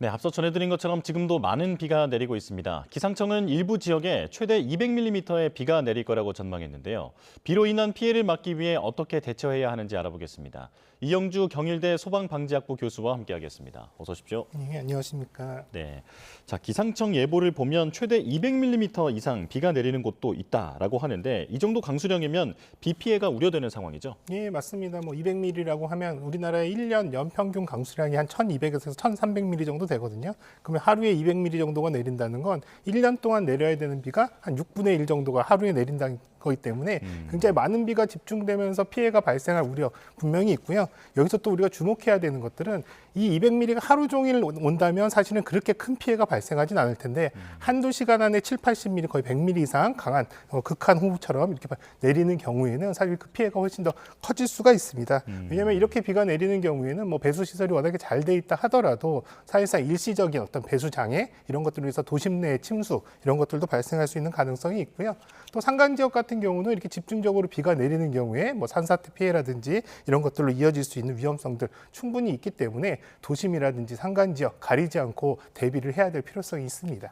네, 앞서 전해드린 것처럼 지금도 많은 비가 내리고 있습니다. 기상청은 일부 지역에 최대 200mm의 비가 내릴 거라고 전망했는데요. 비로 인한 피해를 막기 위해 어떻게 대처해야 하는지 알아보겠습니다. 이영주 경일대 소방방지학부 교수와 함께하겠습니다. 어서 오십시오. 네, 안녕하십니까. 네, 자 기상청 예보를 보면 최대 200mm 이상 비가 내리는 곳도 있다라고 하는데 이 정도 강수량이면 비 피해가 우려되는 상황이죠? 예, 맞습니다. 200mm라고 하면 우리나라의 1년 연평균 강수량이 한 1200에서 1300mm 정도 되거든요. 그러면 하루에 200mm 정도가 내린다는 건 1년 동안 내려야 되는 비가 한 6분의 1 정도가 하루에 내린다는 거기 때문에 굉장히 많은 비가 집중되면서 피해가 발생할 우려 분명히 있고요. 여기서 또 우리가 주목해야 되는 것들은 이 200mm가 하루 종일 온다면 사실은 그렇게 큰 피해가 발생하진 않을 텐데 한두 시간 안에 7, 80mm 거의 100mm 이상 강한 극한 호우처럼 이렇게 내리는 경우에는 사실 그 피해가 훨씬 더 커질 수가 있습니다. 왜냐하면 이렇게 비가 내리는 경우에는 배수 시설이 워낙에 잘 돼 있다 하더라도 사실상 일시적인 어떤 배수 장애 이런 것들로 해서 도심 내의 침수 이런 것들도 발생할 수 있는 가능성이 있고요. 또 산간 지역 같은 경우는 이렇게 집중적으로 비가 내리는 경우에 산사태 피해라든지 이런 것들로 이어질 수 있는 위험성들 충분히 있기 때문에 도심이라든지 산간 지역 가리지 않고 대비를 해야 될 필요성이 있습니다.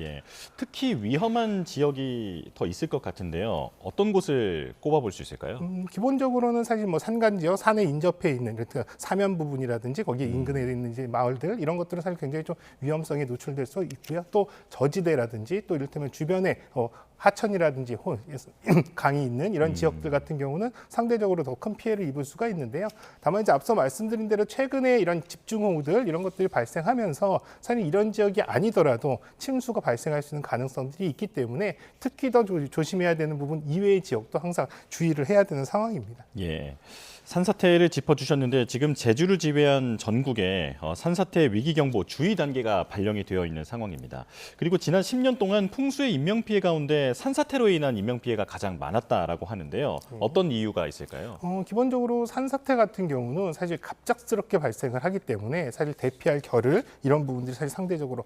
예. 특히 위험한 지역이 더 있을 것 같은데요. 어떤 곳을 꼽아볼 수 있을까요? 기본적으로는 사실 산간 지역, 산에 인접해 있는 그러니까 사면 부분이라든지 거기에 인근에 있는 이제 마을들 이런 것들은 사실 굉장히 좀 위험성에 노출될 수 있고요. 또 저지대라든지 또 이를테면 주변에 하천이라든지 강이 있는 이런 지역들 같은 경우는 상대적으로 더 큰 피해를 입을 수가 있는데요. 다만 이제 앞서 말씀드린 대로 최근에 이런 집중호우들 이런 것들이 발생하면서 사실 이런 지역이 아니더라도 침수가 발생할 수 있는 가능성들이 있기 때문에 특히 더 조심해야 되는 부분 이외의 지역도 항상 주의를 해야 되는 상황입니다. 예. 산사태를 짚어주셨는데 지금 제주를 지배한 전국에 산사태 위기경보 주의 단계가 발령이 되어 있는 상황입니다. 그리고 지난 10년 동안 풍수의 인명피해 가운데 산사태로 인한 인명피해가 가장 많았다라고 하는데요. 어떤 이유가 있을까요? 기본적으로 산사태 같은 경우는 사실 갑작스럽게 발생을 하기 때문에 사실 대피할 겨를 이런 부분들이 사실 상대적으로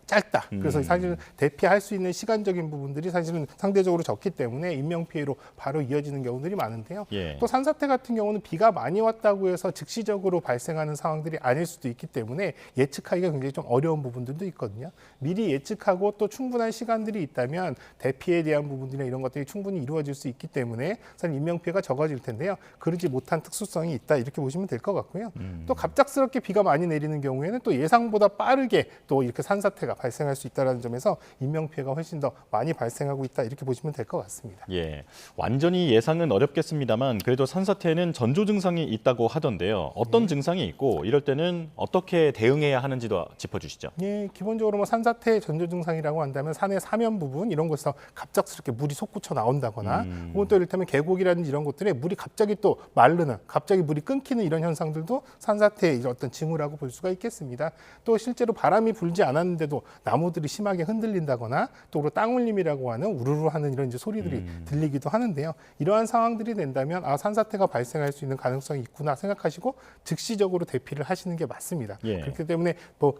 짧다. 그래서 사실 대피할 수 있는 시간적인 부분들이 사실은 상대적으로 적기 때문에 인명피해로 바로 이어지는 경우들이 많은데요. 예. 또 산사태 같은 경우는 비가 많이 왔다고 해서 즉시적으로 발생하는 상황들이 아닐 수도 있기 때문에 예측하기가 굉장히 좀 어려운 부분들도 있거든요. 미리 예측하고 또 충분한 시간들이 있다면 대피에 대한 부분들이나 이런 것들이 충분히 이루어질 수 있기 때문에 사실 인명피해가 적어질 텐데요. 그러지 못한 특수성이 있다 이렇게 보시면 될 것 같고요. 또 갑작스럽게 비가 많이 내리는 경우에는 또 예상보다 빠르게 또 이렇게 산사태가 발생할 수 있다는 점에서 인명피해가 훨씬 더 많이 발생하고 있다 이렇게 보시면 될 것 같습니다. 예, 완전히 예상은 어렵겠습니다만 그래도 산사태에는 전조 증상이 있다고 하던데요. 어떤 증상이 있고 이럴 때는 어떻게 대응해야 하는지도 짚어주시죠. 예, 기본적으로 산사태 전조 증상이라고 한다면 산의 사면 부분 이런 곳에서 갑작스럽게 물이 솟구쳐 나온다거나 혹은 또 이를테면 계곡이라든지 이런 곳들에 물이 갑자기 또 마르는 갑자기 물이 끊기는 이런 현상들도 산사태의 어떤 징후라고 볼 수가 있겠습니다. 또 실제로 바람이 불지 않았는데도 나무들이 심하게 흔들린다거나 또 땅울림이라고 하는 우르르 하는 이런 이제 소리들이 들리기도 하는데요. 이러한 상황들이 된다면 산사태가 발생할 수 있는 가능성이 있구나 생각하시고 즉시적으로 대피를 하시는 게 맞습니다. 예. 그렇기 때문에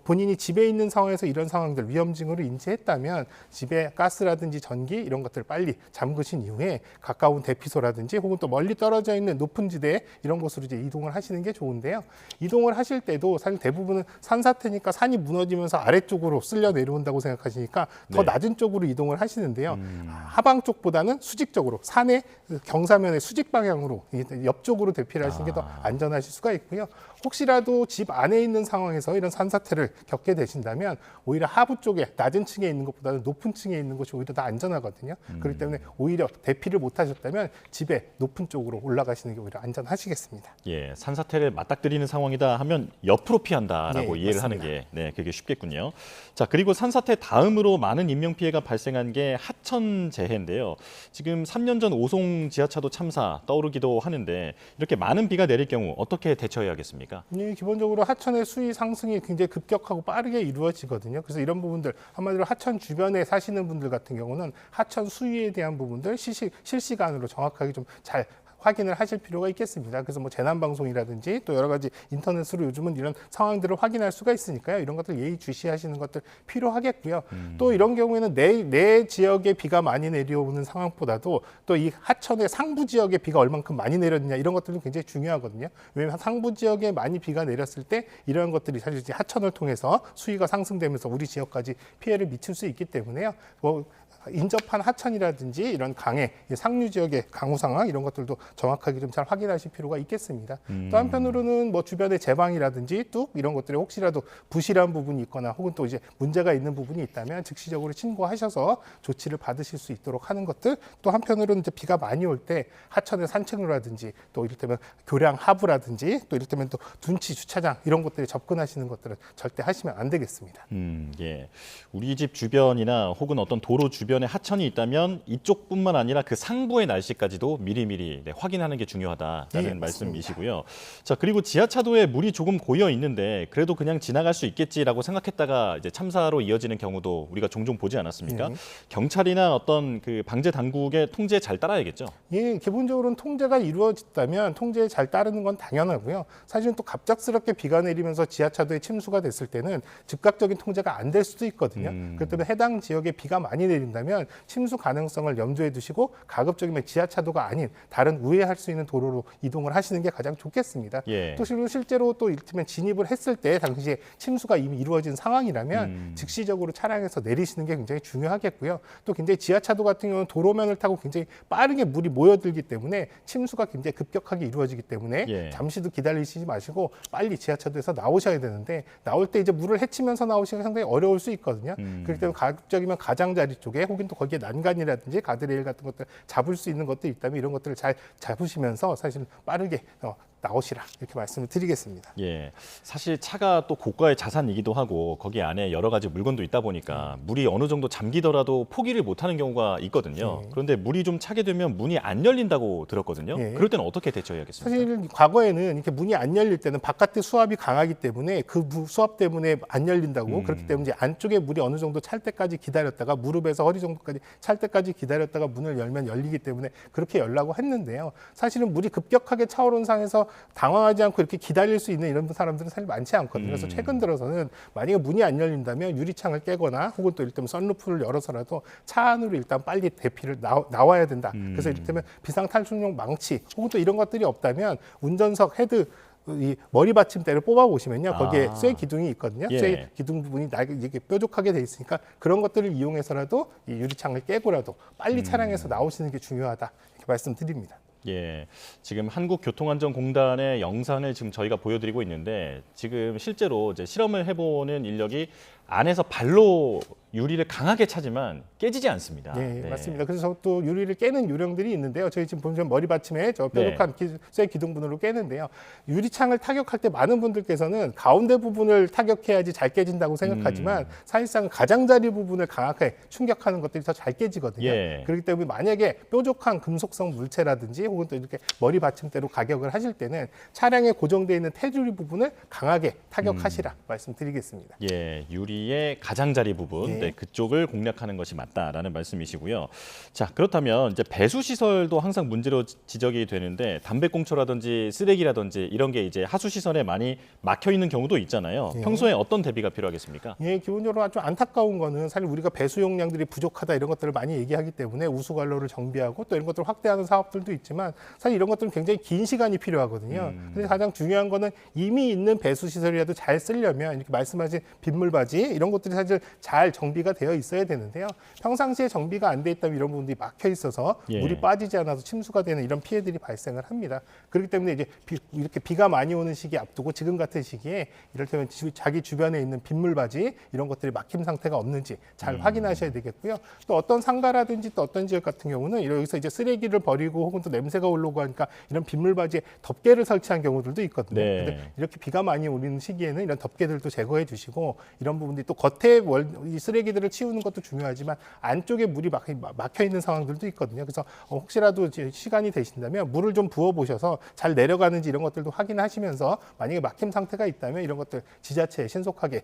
본인이 집에 있는 상황에서 이런 상황들 위험 징후를 인지했다면 집에 가스라든지 전기 이런 것들을 빨리 잠그신 이후에 가까운 대피소라든지 혹은 또 멀리 떨어져 있는 높은 지대 이런 곳으로 이제 이동을 하시는 게 좋은데요. 이동을 하실 때도 사실 대부분은 산사태니까 산이 무너지면서 아래쪽으로 쓸려 내려온다고 생각하시니까 더 낮은 쪽으로 이동을 하시는데요. 하방 쪽보다는 수직 쪽으로 산의 경사면의 수직 방향으로 옆쪽으로 대피를 하시는 게 더 안전하실 수가 있고요. 혹시라도 집 안에 있는 상황에서 이런 산사태를 겪게 되신다면 오히려 하부 쪽에 낮은 층에 있는 것보다는 높은 층에 있는 곳이 오히려 더 안전하거든요. 그렇기 때문에 오히려 대피를 못 하셨다면 집에 높은 쪽으로 올라가시는 게 오히려 안전하시겠습니다. 예, 산사태를 맞닥뜨리는 상황이다 하면 옆으로 피한다라고 네, 이해를 맞습니다. 하는 게 그게 쉽겠군요. 자, 그리고 산사태 다음으로 많은 인명피해가 발생한 게 하천재해인데요. 지금 3년 전 오송 지하차도 참사 떠오르기도 하는데 이렇게 많은 비가 내릴 경우 어떻게 대처해야겠습니까? 네, 기본적으로 하천의 수위 상승이 굉장히 급격하고 빠르게 이루어지거든요. 그래서 이런 부분들 한마디로 하천 주변에 사시는 분들 같은 경우는 하천 수위에 대한 부분들 실시간으로 정확하게 좀 잘 확인을 하실 필요가 있겠습니다. 그래서 뭐 재난방송이라든지 또 여러 가지 인터넷으로 요즘은 이런 상황들을 확인할 수가 있으니까요. 이런 것들 예의주시하시는 것들 필요하겠고요. 또 이런 경우에는 내 지역에 비가 많이 내려오는 상황보다도 또 이 하천의 상부 지역에 비가 얼만큼 많이 내렸느냐 이런 것들은 굉장히 중요하거든요. 왜냐하면 상부 지역에 많이 비가 내렸을 때 이런 것들이 사실 이제 하천을 통해서 수위가 상승되면서 우리 지역까지 피해를 미칠 수 있기 때문에요. 뭐 인접한 하천이라든지 이런 강의 상류 지역의 강우 상황 이런 것들도 정확하게 좀 잘 확인하실 필요가 있겠습니다. 또 한편으로는 뭐 주변의 제방이라든지 뚝 이런 것들에 혹시라도 부실한 부분이 있거나 혹은 또 이제 문제가 있는 부분이 있다면 즉시적으로 신고하셔서 조치를 받으실 수 있도록 하는 것들. 또 한편으로는 이제 비가 많이 올 때 하천의 산책로라든지 또 이를테면 교량 하부라든지 또 이를테면 또 둔치 주차장 이런 곳들에 접근하시는 것들은 절대 하시면 안 되겠습니다. 예. 우리 집 주변이나 혹은 어떤 도로 주변에 하천이 있다면 이쪽뿐만 아니라 그 상부의 날씨까지도 미리미리 확인하는 게 중요하다라는 네, 말씀이시고요. 자, 그리고 지하차도에 물이 조금 고여 있는데 그래도 그냥 지나갈 수 있겠지라고 생각했다가 이제 참사로 이어지는 경우도 우리가 종종 보지 않았습니까? 네. 경찰이나 어떤 그 방제 당국의 통제에 잘 따라야겠죠. 예, 기본적으로는 통제가 이루어졌다면 통제에 잘 따르는 건 당연하고요. 사실은 또 갑작스럽게 비가 내리면서 지하차도에 침수가 됐을 때는 즉각적인 통제가 안 될 수도 있거든요. 그렇기 때문에 해당 지역에 비가 많이 내린다면 침수 가능성을 염두에 두시고 가급적이면 지하차도가 아닌 다른 우회할 수 있는 도로로 이동을 하시는 게 가장 좋겠습니다. 예. 또 실제로 또 이를테면 진입을 했을 때 당시에 침수가 이미 이루어진 상황이라면 즉시적으로 차량에서 내리시는 게 굉장히 중요하겠고요. 또 굉장히 지하차도 같은 경우는 도로면을 타고 굉장히 빠르게 물이 모여들기 때문에 침수가 굉장히 급격하게 이루어지기 때문에 예. 잠시도 기다리시지 마시고 빨리 지하차도에서 나오셔야 되는데 나올 때 이제 물을 헤치면서 나오시면 상당히 어려울 수 있거든요. 그렇기 때문에 가급적이면 가장자리 쪽에 혹은 또 거기에 난간이라든지 가드레일 같은 것들 잡을 수 있는 것들이 있다면 이런 것들을 잘 잡으시면서 사실 빠르게 나오시라 이렇게 말씀을 드리겠습니다. 예, 사실 차가 또 고가의 자산이기도 하고 거기 안에 여러 가지 물건도 있다 보니까 물이 어느 정도 잠기더라도 포기를 못하는 경우가 있거든요. 그런데 물이 좀 차게 되면 문이 안 열린다고 들었거든요. 예. 그럴 때는 어떻게 대처해야겠습니까? 사실 과거에는 이렇게 문이 안 열릴 때는 바깥에 수압이 강하기 때문에 그 수압 때문에 안 열린다고 그렇기 때문에 이제 안쪽에 물이 어느 정도 찰 때까지 기다렸다가 무릎에서 허리 정도까지 찰 때까지 기다렸다가 문을 열면 열리기 때문에 그렇게 열라고 했는데요. 사실은 물이 급격하게 차오른 상에서 당황하지 않고 이렇게 기다릴 수 있는 이런 사람들은 사실 많지 않거든요. 그래서 최근 들어서는 만약에 문이 안 열린다면 유리창을 깨거나 혹은 또 이를테면 썬루프를 열어서라도 차 안으로 일단 빨리 대피를 나와야 된다. 그래서 이를테면 비상탈출용 망치 혹은 또 이런 것들이 없다면 운전석 헤드 이 머리 받침대를 뽑아 보시면요 거기에 쇠 기둥이 있거든요. 예. 쇠 기둥 부분이 이게 뾰족하게 돼 있으니까 그런 것들을 이용해서라도 이 유리창을 깨고라도 빨리 차량에서 나오시는 게 중요하다 이렇게 말씀드립니다. 예, 지금 한국교통안전공단의 영상을 지금 저희가 보여드리고 있는데 지금 실제로 이제 실험을 해보는 인력이 안에서 발로 유리를 강하게 차지만 깨지지 않습니다. 네, 맞습니다. 그래서 또 유리를 깨는 요령들이 있는데요. 저희 지금 보시면 머리 받침에 저 뾰족한 쇠 기둥분으로 깨는데요. 유리창을 타격할 때 많은 분들께서는 가운데 부분을 타격해야지 잘 깨진다고 생각하지만 사실상 가장자리 부분을 강하게 충격하는 것들이 더 잘 깨지거든요. 예. 그렇기 때문에 만약에 뾰족한 금속성 물체라든지 혹은 또 이렇게 머리 받침대로 가격을 하실 때는 차량에 고정되어 있는 테두리 부분을 강하게 타격하시라 말씀드리겠습니다. 예, 유리의 가장자리 부분, 네, 그쪽을 공략하는 것이 맞다라는 말씀이시고요. 자, 그렇다면 이제 배수 시설도 항상 문제로 지적이 되는데 담배꽁초라든지 쓰레기라든지 이런 게 이제 하수 시설에 많이 막혀 있는 경우도 있잖아요. 평소에 어떤 대비가 필요하겠습니까? 예, 기본적으로 아주 안타까운 거는 사실 우리가 배수 용량들이 부족하다 이런 것들을 많이 얘기하기 때문에 우수관로를 정비하고 또 이런 것들을 확대하는 사업들도 있지만 사실 이런 것들은 굉장히 긴 시간이 필요하거든요. 그래서 가장 중요한 거는 이미 있는 배수 시설이라도 잘 쓰려면 이렇게 말씀하신 빗물바지 이런 것들이 사실 잘 정비가 되어 있어야 되는데요. 평상시에 정비가 안 돼 있다면 이런 부분들이 막혀 있어서 물이 빠지지 않아서 침수가 되는 이런 피해들이 발생을 합니다. 그렇기 때문에 이제 이렇게 비가 많이 오는 시기 앞두고 지금 같은 시기에 이를테면 자기 주변에 있는 빗물바지 이런 것들이 막힘 상태가 없는지 잘 확인하셔야 되겠고요. 또 어떤 상가라든지 또 어떤 지역 같은 경우는 여기서 이제 쓰레기를 버리고 혹은 또 냄새가 올라오고 하니까 이런 빗물바지에 덮개를 설치한 경우들도 있거든요. 네. 근데 이렇게 비가 많이 오는 시기에는 이런 덮개들도 제거해 주시고 이런 부분들이 또 겉에 이 쓰레기 쓰레기들을 치우는 것도 중요하지만 안쪽에 물이 막혀 있는 상황들도 있거든요. 그래서 혹시라도 이제 시간이 되신다면 물을 좀 부어 보셔서 잘 내려가는지 이런 것들도 확인하시면서 만약에 막힘 상태가 있다면 이런 것들 지자체에 신속하게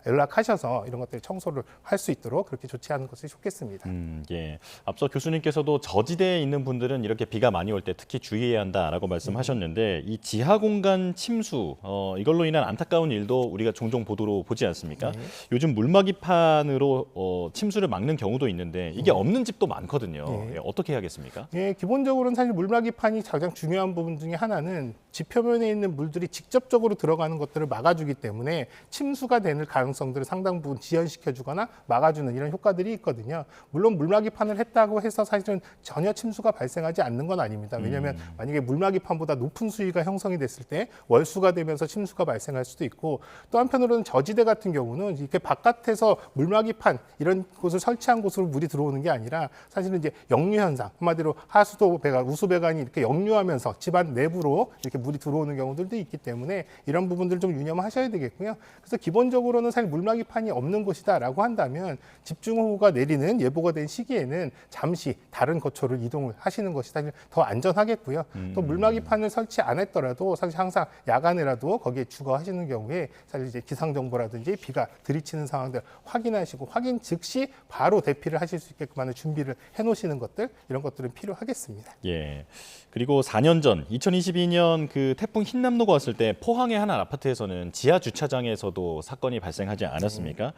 연락하셔서 이런 것들 청소를 할 수 있도록 그렇게 조치하는 것이 좋겠습니다. 예. 앞서 교수님께서도 저지대에 있는 분들은 이렇게 비가 많이 올 때 특히 주의해야 한다라고 말씀하셨는데 이 지하 공간 침수 이걸로 인한 안타까운 일도 우리가 종종 보도로 보지 않습니까? 네. 요즘 물막이판으로 침수를 막는 경우도 있는데 이게 없는 집도 많거든요. 네. 예, 어떻게 해야겠습니까? 예, 기본적으로는 사실 물막이판이 가장 중요한 부분 중에 하나는 지표면에 있는 물들이 직접적으로 들어가는 것들을 막아주기 때문에 침수가 되는 가능성들을 상당 부분 지연시켜주거나 막아주는 이런 효과들이 있거든요. 물론 물막이판을 했다고 해서 사실은 전혀 침수가 발생하지 않는 건 아닙니다. 왜냐하면 만약에 물막이판보다 높은 수위가 형성이 됐을 때 월수가 되면서 침수가 발생할 수도 있고 또 한편으로는 저지대 같은 경우는 이렇게 바깥에서 물막이판 이런 곳을 설치한 곳으로 물이 들어오는 게 아니라 사실은 이제 역류 현상, 한마디로 하수도 배관, 우수 배관이 이렇게 역류하면서 집안 내부로 이렇게 물이 들어오는 경우들도 있기 때문에 이런 부분들 좀 유념하셔야 되겠고요. 그래서 기본적으로는 사실 물막이판이 없는 곳이다라고 한다면 집중호우가 내리는 예보가 된 시기에는 잠시 다른 거처를 이동을 하시는 것이 사실 더 안전하겠고요. 또 물막이판을 설치 안 했더라도 사실 항상 야간에라도 거기에 주거하시는 경우에 사실 이제 기상 정보라든지 비가 들이치는 상황들 확인하시고 확인 즉시 바로 대피를 하실 수 있게끔 하는 준비를 해놓으시는 것들 이런 것들은 필요하겠습니다. 예. 그리고 4년 전 2022년 그 태풍 흰남노가 왔을 때 포항의 한 아파트에서는 지하 주차장에서도 사건이 발생하지 않았습니까?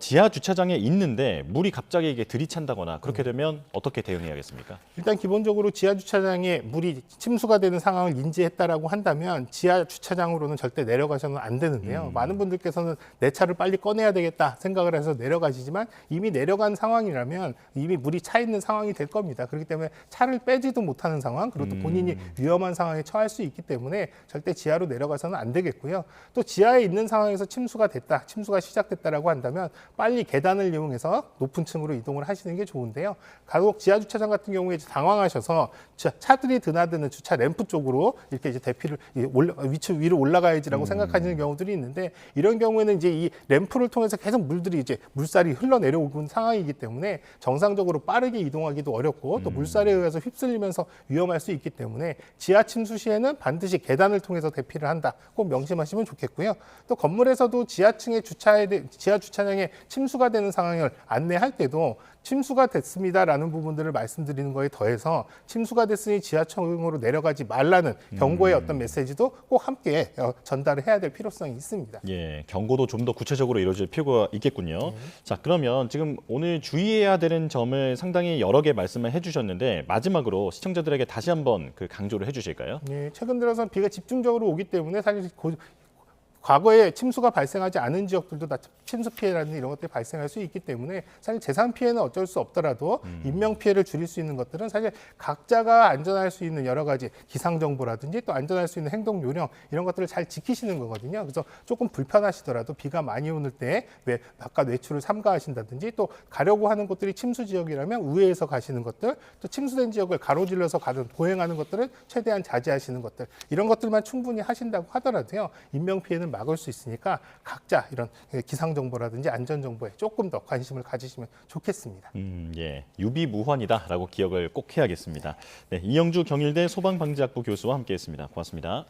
지하 주차장에 있는데 물이 갑자기 이게 들이찬다거나 그렇게 되면 어떻게 대응해야겠습니까? 일단 기본적으로 지하 주차장에 물이 침수가 되는 상황을 인지했다라고 한다면 지하 주차장으로는 절대 내려가셔는 안 되는데요. 많은 분들께서는 내 차를 빨리 꺼내야 되겠다 생각을 해서 내려가시지만 이미 내려간 상황이라면 이미 물이 차 있는 상황이 될 겁니다. 그렇기 때문에 차를 빼지도 못하는 상황, 그리고 또 본인이 위험한 상황에 처할 수 있기 때문에 절대 지하로 내려가서는 안 되겠고요. 또 지하에 있는 상황에서 침수가 됐다, 침수가 시작됐다라고 한다면 빨리 계단을 이용해서 높은 층으로 이동을 하시는 게 좋은데요. 간혹 지하 주차장 같은 경우에 이제 당황하셔서 차들이 드나드는 주차 램프 쪽으로 이렇게 이제 대피를 위로 올라가야지라고 생각하시는 경우들이 있는데 이런 경우에는 이제 이 램프를 통해서 계속 물들이 이제 물살이 흘러내려오는 상황이기 때문에 정상적으로 빠르게 이동하기도 어렵고 또 물살에 의해서 휩쓸리면서 위험할 수 있기 때문에 지하 침수 시에는 반드시 계단을 통해서 대피를 한다. 꼭 명심하시면 좋겠고요. 또 건물에서도 지하 주차장에 침수가 되는 상황을 안내할 때도 침수가 됐습니다라는 부분들을 말씀드리는 거에 더해서 침수가 됐으니 지하층으로 내려가지 말라는 경고의 어떤 메시지도 꼭 함께 전달을 해야 될 필요성이 있습니다. 예, 경고도 좀 더 구체적으로 이루어질 필요가 있겠군요. 자, 그러면 지금 오늘 주의해야 되는 점을 상당히 여러 개 말씀을 해주셨는데 마지막으로 시청자들에게 다시 한번 그 강조를 해주실까요? 네, 최근 들어서 비가 집중적으로 오기 때문에 사실 과거에 침수가 발생하지 않은 지역들도 다 침수 피해라든지 이런 것들이 발생할 수 있기 때문에 사실 재산 피해는 어쩔 수 없더라도 인명 피해를 줄일 수 있는 것들은 사실 각자가 안전할 수 있는 여러 가지 기상 정보라든지 또 안전할 수 있는 행동 요령 이런 것들을 잘 지키시는 거거든요. 그래서 조금 불편하시더라도 비가 많이 오는 때 바깥 외출을 삼가하신다든지 또 가려고 하는 곳들이 침수 지역이라면 우회해서 가시는 것들 또 침수된 지역을 가로질러서 보행하는 것들은 최대한 자제하시는 것들 이런 것들만 충분히 하신다고 하더라도요. 인명 피해는 막을 수 있으니까 각자 이런 기상 정보라든지 안전 정보에 조금 더 관심을 가지시면 좋겠습니다. 예, 유비무환이다라고 기억을 꼭 해야겠습니다. 네, 이영주 경일대 소방방지학부 교수와 함께했습니다. 고맙습니다.